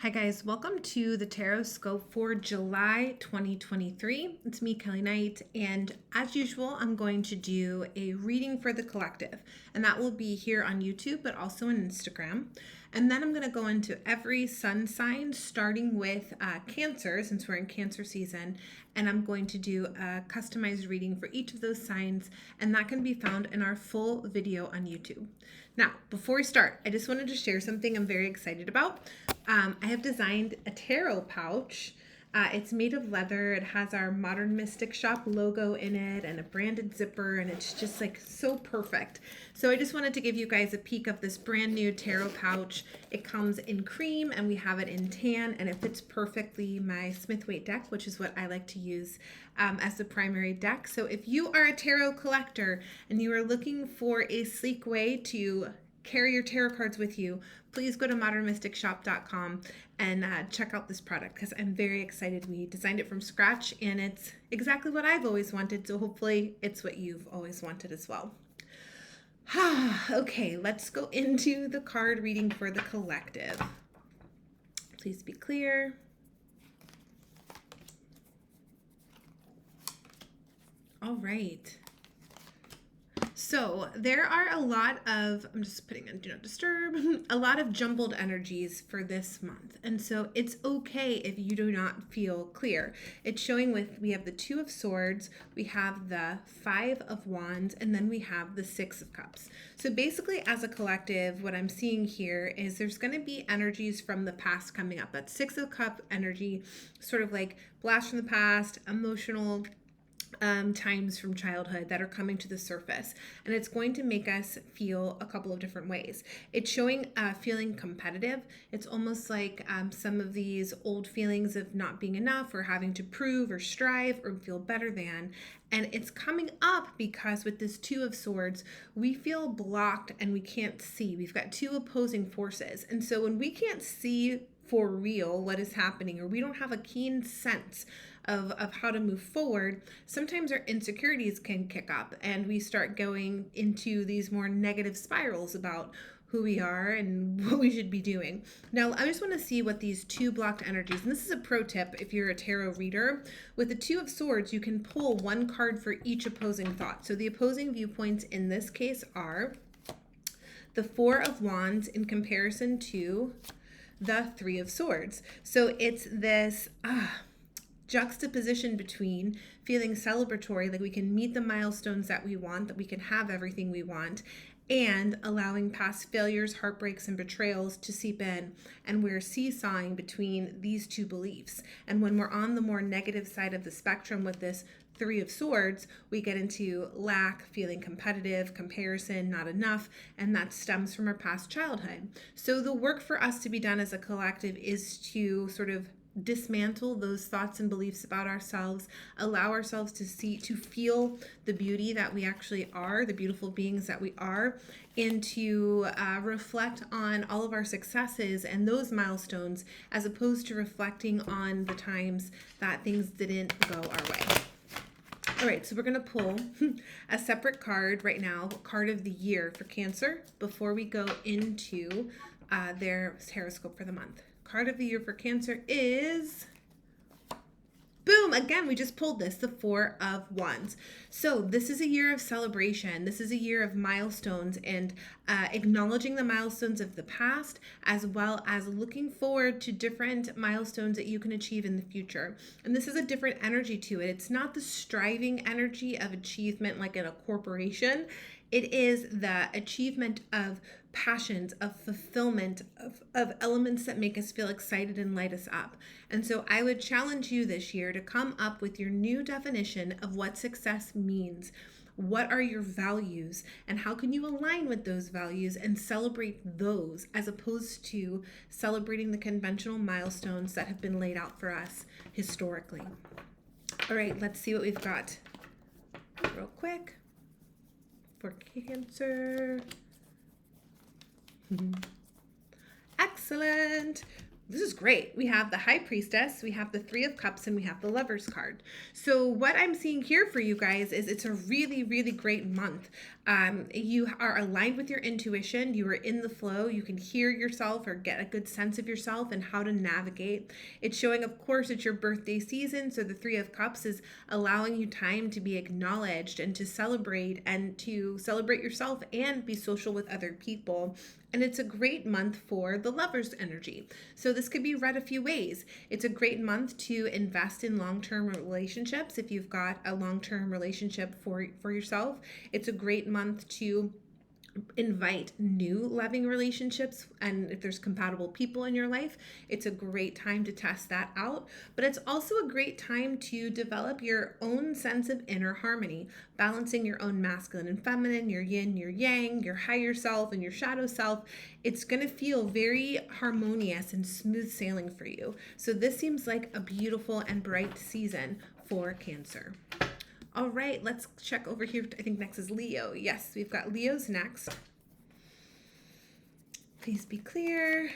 Hi guys, welcome to the Tarotscope for July 2023. It's me, Kelley Knight, and as usual, I'm going to do a reading for the collective, and that will be here on YouTube, but also on Instagram. And then I'm going to go into every sun sign, starting with Cancer, since we're in Cancer season, and I'm going to do a customized reading for each of those signs, and that can be found in our full video on YouTube. Now, before we start, I just wanted to share something I'm very excited about. I have designed a tarot pouch. It's made of leather. It has our Modern Mystic Shop logo in it and a branded zipper, and it's just like so perfect. So I just wanted to give you guys a peek of this brand new tarot pouch. It comes in cream and we have it in tan, and it fits perfectly my Smith-Waite deck, which is what I like to use as the primary deck. So if you are a tarot collector and you are looking for a sleek way to carry your tarot cards with you, please go to modernmysticshop.com and check out this product because I'm very excited. We designed it from scratch and it's exactly what I've always wanted, so hopefully it's what you've always wanted as well. Okay, let's go into the card reading for the collective. Please be clear. All right. So there are a lot of, I'm just putting in do not disturb, a lot of jumbled energies for this month. And so it's okay if you do not feel clear. It's showing we have the Two of Swords, we have the Five of Wands, and then we have the Six of Cups. So basically as a collective, what I'm seeing here is there's going to be energies from the past coming up. That Six of Cup energy, sort of like blast from the past, emotional times from childhood that are coming to the surface, and it's going to make us feel a couple of different ways. It's showing feeling competitive. It's almost like some of these old feelings of not being enough or having to prove or strive or feel better than, and it's coming up because with this Two of Swords we feel blocked and we can't see. We've got two opposing forces, and so when we can't see for real what is happening, or we don't have a keen sense of how to move forward, sometimes our insecurities can kick up and we start going into these more negative spirals about who we are and what we should be doing. Now, I just want to see what these two blocked energies, and this is a pro tip if you're a tarot reader. With the Two of Swords, you can pull one card for each opposing thought. So the opposing viewpoints in this case are the Four of Wands in comparison to the Three of Swords. So it's this juxtaposition between feeling celebratory, like we can meet the milestones that we want, that we can have everything we want, and allowing past failures, heartbreaks, and betrayals to seep in, and we're seesawing between these two beliefs. And when we're on the more negative side of the spectrum with this Three of Swords, we get into lack, feeling competitive, comparison, not enough, and that stems from our past childhood. So the work for us to be done as a collective is to sort of dismantle those thoughts and beliefs about ourselves, allow ourselves to feel the beauty that we actually are, the beautiful beings that we are, and to reflect on all of our successes and those milestones, as opposed to reflecting on the times that things didn't go our way. All right, so we're going to pull a separate card right now, card of the year for Cancer, before we go into their Tarotscope for the month. Card of the year for Cancer is, boom, again, we just pulled this, the Four of Wands. So this is a year of celebration. This is a year of milestones and acknowledging the milestones of the past, as well as looking forward to different milestones that you can achieve in the future. And this is a different energy to it. It's not the striving energy of achievement like in a corporation. It is the achievement of passions, of fulfillment, of elements that make us feel excited and light us up. And so I would challenge you this year to come up with your new definition of what success means. What are your values, and how can you align with those values and celebrate those, as opposed to celebrating the conventional milestones that have been laid out for us historically. All right, let's see what we've got real quick for Cancer. Excellent. This is great. We have the High Priestess, we have the Three of Cups, and we have the Lovers card. So what I'm seeing here for you guys is it's a really, really great month. You are aligned with your intuition. You are in the flow. You can hear yourself or get a good sense of yourself and how to navigate. It's showing, of course, it's your birthday season. So the Three of Cups is allowing you time to be acknowledged and to celebrate yourself and be social with other people. And it's a great month for the lover's energy. So this could be read a few ways. It's a great month to invest in long-term relationships if you've got a long-term relationship for yourself. It's a great month to invite new loving relationships, and if there's compatible people in your life, it's a great time to test that out. But it's also a great time to develop your own sense of inner harmony, balancing your own masculine and feminine, your yin, your yang, your higher self and your shadow self. It's going to feel very harmonious and smooth sailing for you. So this seems like a beautiful and bright season for Cancer. All right, let's check over here. I think next is Leo. Yes, we've got Leo's next. Please be clear.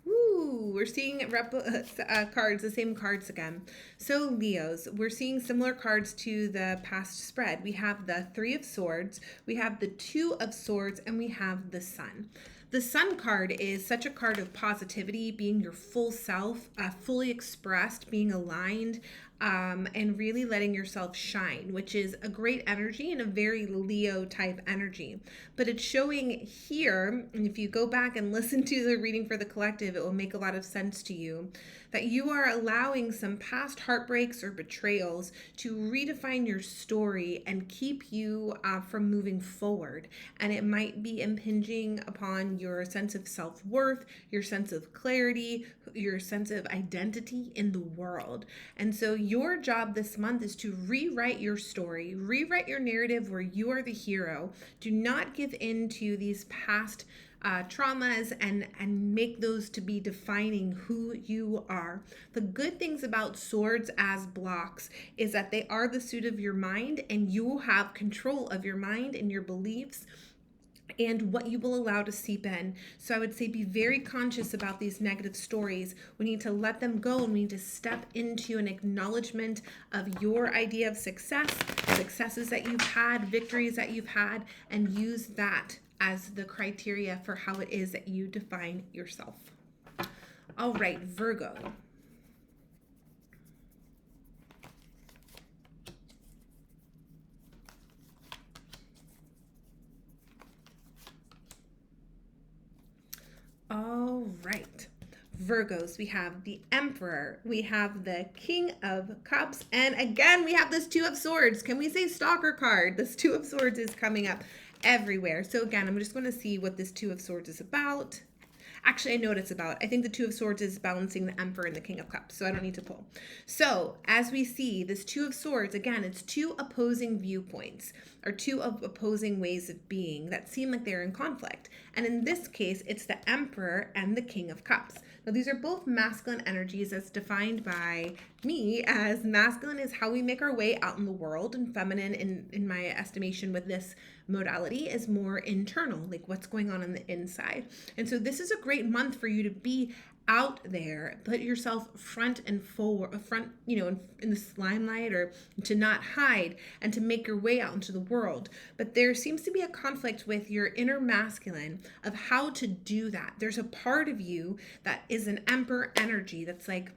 Ooh, we're seeing cards, the same cards again. So Leos, we're seeing similar cards to the past spread. We have the Three of Swords, we have the Two of Swords, and we have the Sun. The Sun card is such a card of positivity, being your full self, fully expressed, being aligned, and really letting yourself shine, which is a great energy and a very Leo type energy. But it's showing here, and if you go back and listen to the reading for the collective, it will make a lot of sense to you, that you are allowing some past heartbreaks or betrayals to redefine your story and keep you from moving forward. And it might be impinging upon your sense of self-worth, your sense of clarity, your sense of identity in the world. And so your job this month is to rewrite your story, rewrite your narrative where you are the hero. Do not give in to these past traumas and make those to be defining who you are. The good things about swords as blocks is that they are the suit of your mind, and you will have control of your mind and your beliefs and what you will allow to seep in. So I would say be very conscious about these negative stories. We need to let them go, and we need to step into an acknowledgement of your idea of success, successes that you've had, victories that you've had, and use that as the criteria for how it is that you define yourself. All right, Virgo. All right, Virgos, we have the Emperor, we have the King of Cups, and again, we have this Two of Swords. Can we say stalker card? This Two of Swords is coming up everywhere. So again, I'm just going to see what this Two of Swords is about. Actually, I know what it's about. I think the Two of Swords is balancing the Emperor and the King of Cups, so I don't need to pull. So as we see, this Two of Swords, again, it's two opposing viewpoints or two of opposing ways of being that seem like they're in conflict. And in this case, it's the Emperor and the King of Cups. Now, these are both masculine energies as defined by me as masculine is how we make our way out in the world, and feminine, in my estimation with this modality, is more internal, like what's going on the inside. And so this is a great month for you to be out there, put yourself front and forward, in the limelight, or to not hide and to make your way out into the world. But there seems to be a conflict with your inner masculine of how to do that. There's a part of you that is an Emperor energy that's like,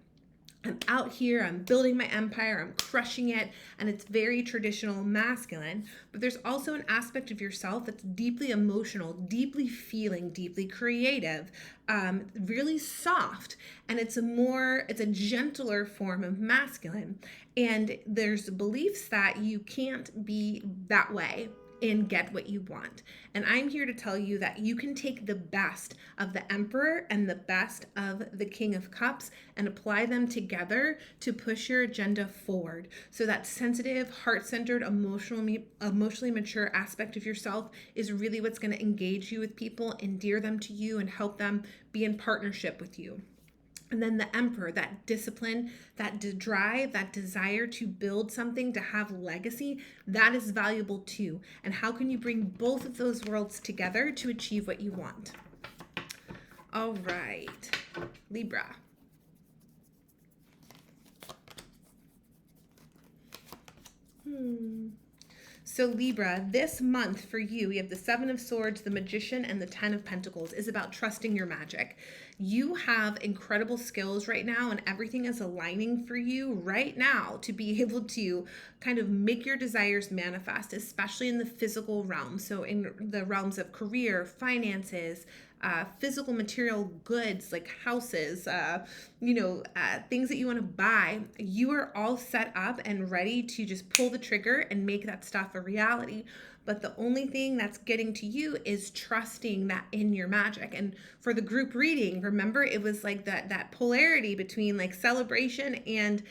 I'm out here, I'm building my empire, I'm crushing it, and it's very traditional masculine. But there's also an aspect of yourself that's deeply emotional, deeply feeling, deeply creative, really soft, and it's a gentler form of masculine. And there's beliefs that you can't be that way and get what you want. And I'm here to tell you that you can take the best of the Emperor and the best of the King of Cups and apply them together to push your agenda forward. So that sensitive, heart-centered, emotionally mature aspect of yourself is really what's going to engage you with people, endear them to you, and help them be in partnership with you. And then the Emperor, that discipline, that drive, that desire to build something, to have legacy, that is valuable too. And how can you bring both of those worlds together to achieve what you want? All right, Libra. So Libra, this month for you, we have the Seven of Swords, the Magician, and the Ten of Pentacles is about trusting your magic. You have incredible skills right now, and everything is aligning for you right now to be able to kind of make your desires manifest, especially in the physical realm. So in the realms of career, finances, physical material goods like houses, things that you want to buy, you are all set up and ready to just pull the trigger and make that stuff a reality. But the only thing that's getting to you is trusting that in your magic. And for the group reading, remember, it was like that polarity between like celebration and,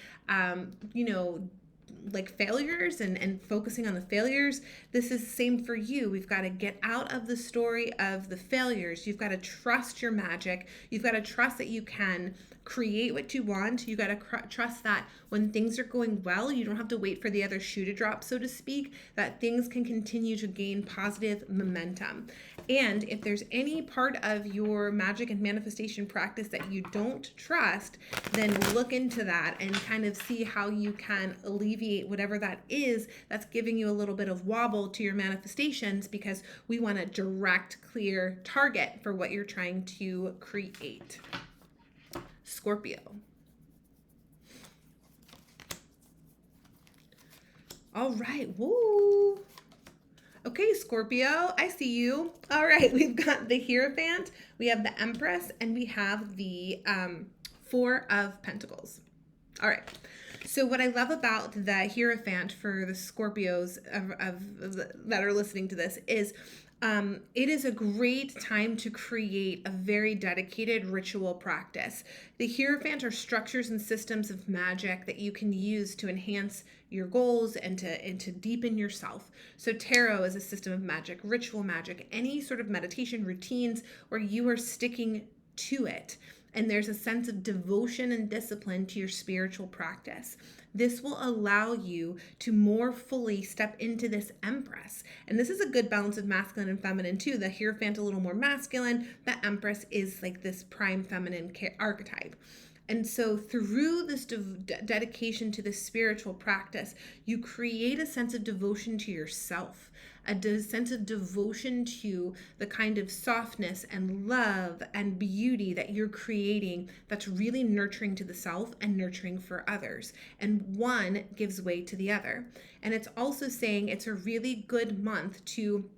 like failures and focusing on the failures. This is the same for you. We've got to get out of the story of the failures. You've got to trust your magic. You've got to trust that you can create what you want. You got to trust that when things are going well, you don't have to wait for the other shoe to drop, so to speak, that things can continue to gain positive momentum. And if there's any part of your magic and manifestation practice that you don't trust, then look into that and kind of see how you can alleviate whatever that is that's giving you a little bit of wobble to your manifestations, because we want a direct, clear target for what you're trying to create. Scorpio. All right. Woo. Okay, Scorpio, I see you. All right, we've got the Hierophant, we have the Empress, and we have the Four of Pentacles. All right. So what I love about the Hierophant for the Scorpios that are listening to this is it is a great time to create a very dedicated ritual practice. The Hierophant are structures and systems of magic that you can use to enhance your goals and to deepen yourself. So tarot is a system of magic, ritual magic, any sort of meditation routines where you are sticking to it. And there's a sense of devotion and discipline to your spiritual practice. This will allow you to more fully step into this Empress. And this is a good balance of masculine and feminine too. The Hierophant a little more masculine. The Empress is like this prime feminine archetype. And so through this dedication to this spiritual practice, you create a sense of devotion to yourself, a sense of devotion to the kind of softness and love and beauty that you're creating that's really nurturing to the self and nurturing for others. And one gives way to the other. And it's also saying it's a really good month to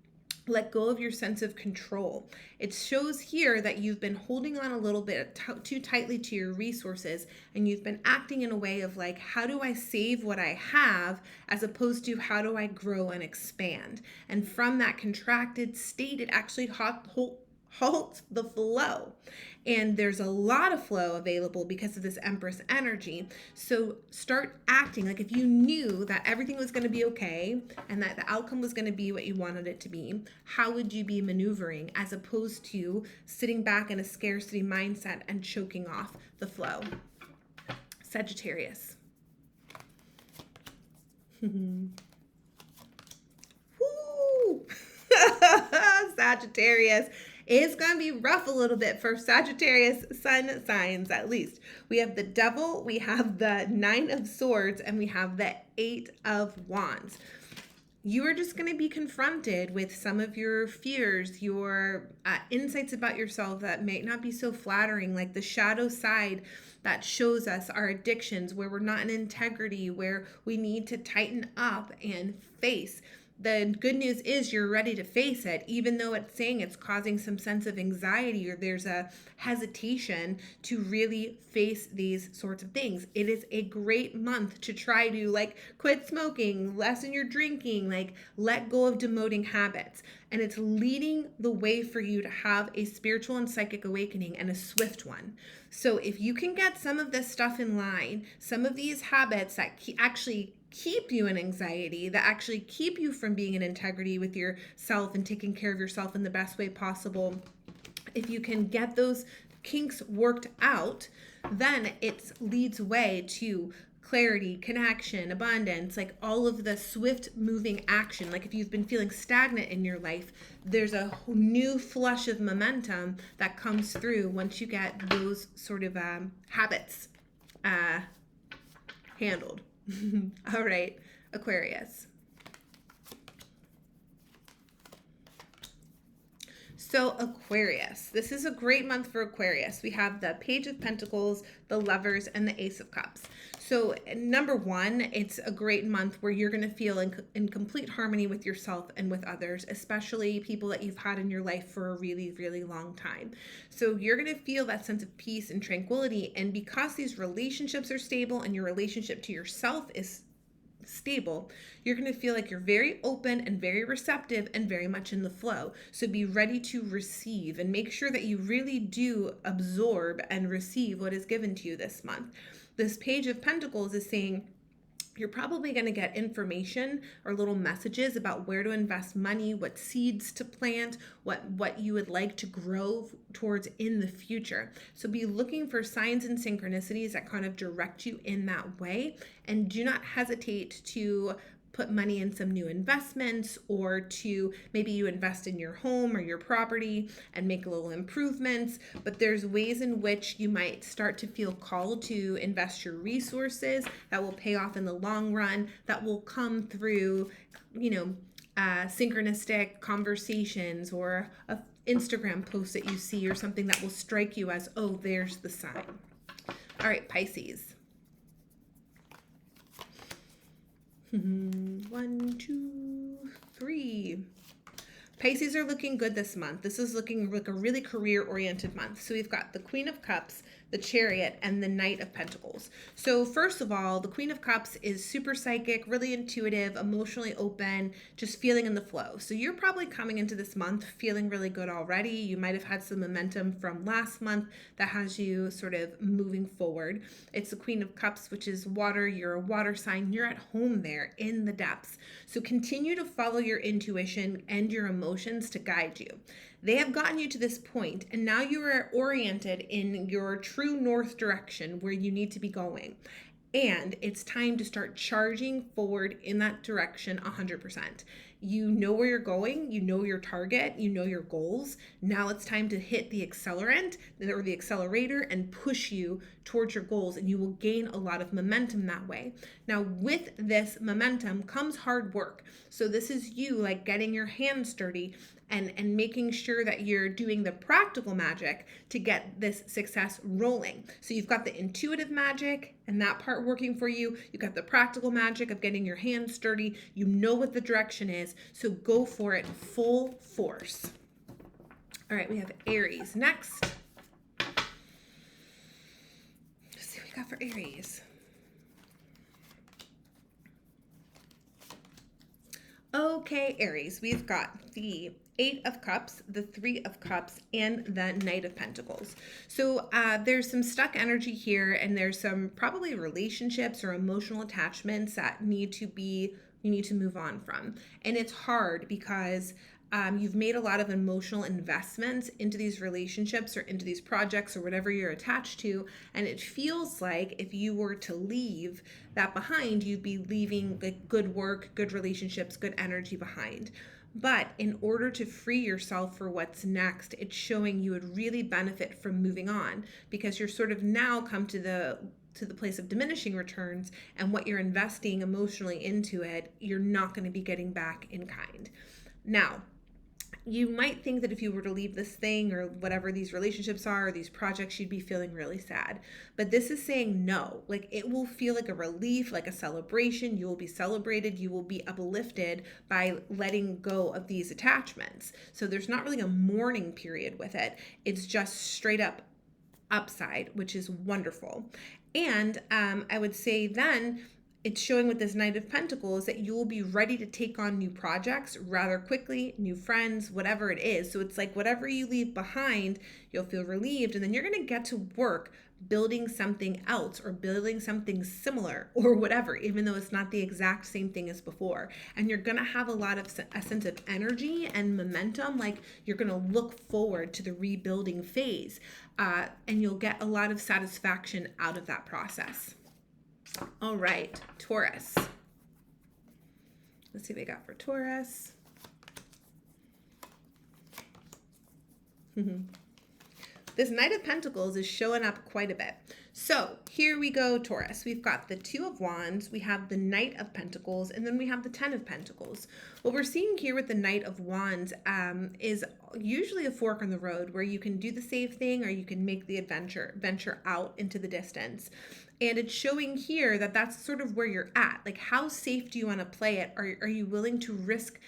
let go of your sense of control. It shows here that you've been holding on a little bit too tightly to your resources, and you've been acting in a way of like, how do I save what I have, as opposed to how do I grow and expand? And from that contracted state, it actually halts the flow. And there's a lot of flow available because of this Empress energy. So start acting like if you knew that everything was going to be okay and that the outcome was going to be what you wanted it to be, how would you be maneuvering, as opposed to sitting back in a scarcity mindset and choking off the flow? Sagittarius. Woo! Sagittarius. It's going to be rough a little bit for Sagittarius sun signs, at least. We have the Devil, we have the Nine of Swords, and we have the Eight of Wands. You are just going to be confronted with some of your fears, your insights about yourself that may not be so flattering, like the shadow side that shows us our addictions, where we're not in integrity, where we need to tighten up and face. The good news is you're ready to face it, even though it's saying it's causing some sense of anxiety or there's a hesitation to really face these sorts of things. It is a great month to try to like quit smoking, lessen your drinking, like let go of demoting habits. And it's leading the way for you to have a spiritual and psychic awakening, and a swift one. So if you can get some of this stuff in line, some of these habits that actually keep you in anxiety, that actually keep you from being in integrity with yourself and taking care of yourself in the best way possible, if you can get those kinks worked out, then it leads way to clarity, connection, abundance, like all of the swift moving action. Like if you've been feeling stagnant in your life, there's a new flush of momentum that comes through once you get those sort of habits handled. All right, Aquarius. So Aquarius, this is a great month for Aquarius. We have the Page of Pentacles, the Lovers, and the Ace of Cups. So number one, it's a great month where you're going to feel in complete harmony with yourself and with others, especially people that you've had in your life for a really, really long time. So you're going to feel that sense of peace and tranquility. And because these relationships are stable and your relationship to yourself is stable, you're going to feel like you're very open and very receptive and very much in the flow. So be ready to receive and make sure that you really do absorb and receive what is given to you this month. This Page of Pentacles is saying you're probably going to get information or little messages about where to invest money, what seeds to plant, what you would like to grow towards in the future. So be looking for signs and synchronicities that kind of direct you in that way, and do not hesitate to put money in some new investments, or to maybe you invest in your home or your property and make little improvements. But there's ways in which you might start to feel called to invest your resources that will pay off in the long run, that will come through, synchronistic conversations or a Instagram post that you see or something that will strike you as, oh, there's the sign. All right, Pisces. 1, 2, 3. Pisces are looking good this month. This is looking like a really career-oriented month. So we've got the Queen of Cups, the Chariot, and the Knight of Pentacles. So first of all, the Queen of Cups is super psychic, really intuitive, emotionally open, just feeling in the flow. So you're probably coming into this month feeling really good already. You might have had some momentum from last month that has you sort of moving forward. It's the Queen of Cups, which is water. You're a water sign. You're at home there in the depths. So continue to follow your intuition and your emotions to guide you. They have gotten you to this point, and now you are oriented in your true north direction where you need to be going. And it's time to start charging forward in that direction 100%. You know where you're going, you know your target, you know your goals. Now it's time to hit the accelerant or the accelerator and push you towards your goals, and you will gain a lot of momentum that way. Now, with this momentum comes hard work. So this is you like getting your hands dirty and making sure that you're doing the practical magic to get this success rolling. So you've got the intuitive magic and that part working for you. You've got the practical magic of getting your hands dirty. You know what the direction is. So go for it full force. All right, we have Aries next. Let's see what we got for Aries. Okay, Aries, we've got the 8 of Cups, the 3 of Cups, and the Knight of Pentacles. So there's some stuck energy here, and there's some probably relationships or emotional attachments that you need to move on from. And it's hard because you've made a lot of emotional investments into these relationships or into these projects or whatever you're attached to, and it feels like if you were to leave that behind, you'd be leaving like good work, good relationships, good energy behind. But in order to free yourself for what's next, it's showing you would really benefit from moving on, because you're sort of now come to the place of diminishing returns, and what you're investing emotionally into it, you're not going to be getting back in kind. Now, you might think that if you were to leave this thing or whatever these relationships are or these projects, you'd be feeling really sad. But this is saying no. Like, it will feel like a relief, like a celebration. You will be celebrated. You will be uplifted by letting go of these attachments. So there's not really a mourning period with it. It's just straight up upside, which is wonderful. And I would say then, it's showing with this Knight of Pentacles that you will be ready to take on new projects rather quickly, new friends, whatever it is. So it's like whatever you leave behind, you'll feel relieved, and then you're going to get to work building something else or building something similar or whatever, even though it's not the exact same thing as before. And you're going to have a sense of energy and momentum, like you're going to look forward to the rebuilding phase, and you'll get a lot of satisfaction out of that process. All right, Taurus. Let's see what we got for Taurus. This Knight of Pentacles is showing up quite a bit. So here we go, Taurus. We've got the 2 of Wands, we have the Knight of Pentacles, and then we have the 10 of Pentacles. What we're seeing here with the Knight of Wands is usually a fork in the road where you can do the safe thing or you can make the venture out into the distance. And it's showing here that that's sort of where you're at. Like, how safe do you want to play it? Are you willing to risk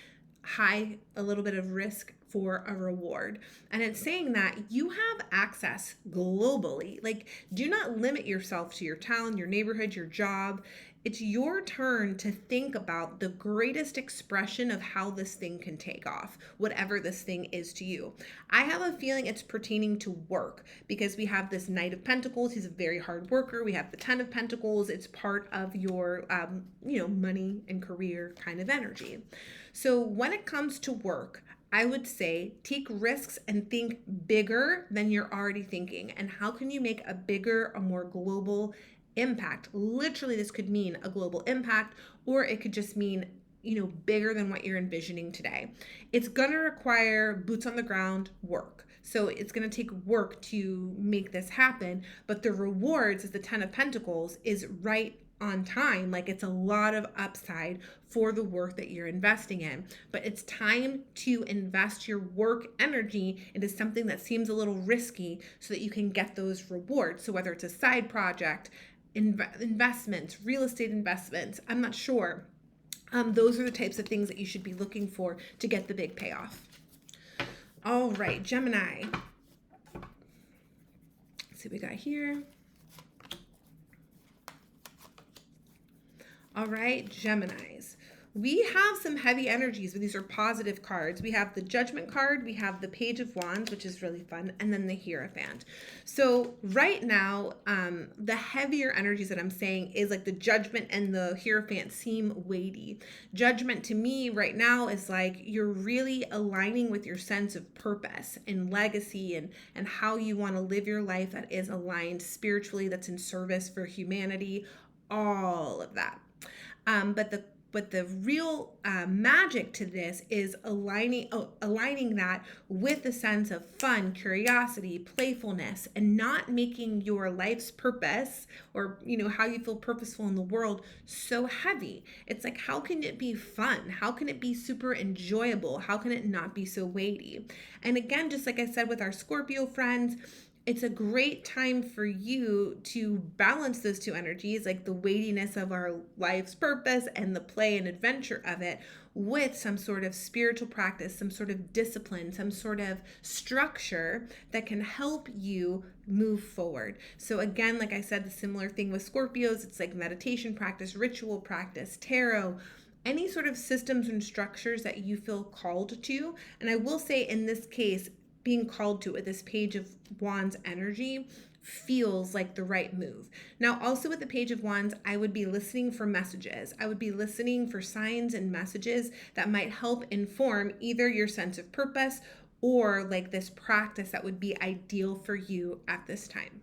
a little bit of risk for a reward? And it's saying that you have access globally. Like, do not limit yourself to your town, your neighborhood, your job. It's your turn to think about the greatest expression of how this thing can take off, whatever this thing is to you. I have a feeling it's pertaining to work because we have this Knight of Pentacles. He's a very hard worker. We have the Ten of Pentacles. It's part of your, money and career kind of energy. So when it comes to work, I would say take risks and think bigger than you're already thinking. And how can you make a bigger, a more global impact? Literally, this could mean a global impact, or it could just mean, bigger than what you're envisioning today. It's going to require boots on the ground work. So it's going to take work to make this happen. But the rewards, as the Ten of Pentacles, is right on time. Like, it's a lot of upside for the work that you're investing in, but it's time to invest your work energy into something that seems a little risky so that you can get those rewards. So whether it's a side project, investments, real estate investments, I'm not sure. Those are the types of things that you should be looking for to get the big payoff. All right, Gemini. Let's see what we got here. All right, Geminis. We have some heavy energies, but these are positive cards. We have the Judgment card, we have the Page of Wands, which is really fun, and then the Hierophant. So right now, the heavier energies that I'm saying is like the Judgment and the Hierophant seem weighty. Judgment to me right now is like you're really aligning with your sense of purpose and legacy and how you want to live your life that is aligned spiritually, that's in service for humanity, all of that. But the real magic to this is aligning that with a sense of fun, curiosity, playfulness, and not making your life's purpose or how you feel purposeful in the world so heavy. It's like, how can it be fun? How can it be super enjoyable? How can it not be so weighty? And again, just like I said with our Scorpio friends, it's a great time for you to balance those two energies, like the weightiness of our life's purpose and the play and adventure of it, with some sort of spiritual practice, some sort of discipline, some sort of structure that can help you move forward. So again, like I said, the similar thing with Scorpios, it's like meditation practice, ritual practice, tarot, any sort of systems and structures that you feel called to. And I will say in this case, being called to with this Page of Wands energy feels like the right move. Now, also with the Page of Wands, I would be listening for messages. I would be listening for signs and messages that might help inform either your sense of purpose or like this practice that would be ideal for you at this time.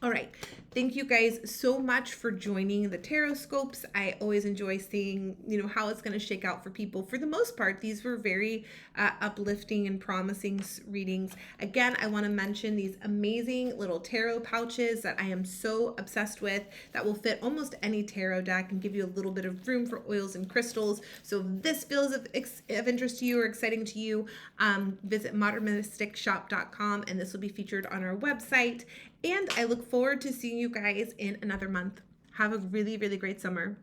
All right. Thank you guys so much for joining the Tarotscopes. I always enjoy seeing, how it's going to shake out for people. For the most part, these were very uplifting and promising readings. Again, I want to mention these amazing little tarot pouches that I am so obsessed with that will fit almost any tarot deck and give you a little bit of room for oils and crystals. So if this feels of interest to you or exciting to you, visit modernmysticshop.com and this will be featured on our website. And I look forward to seeing you guys in another month. Have a really, really great summer.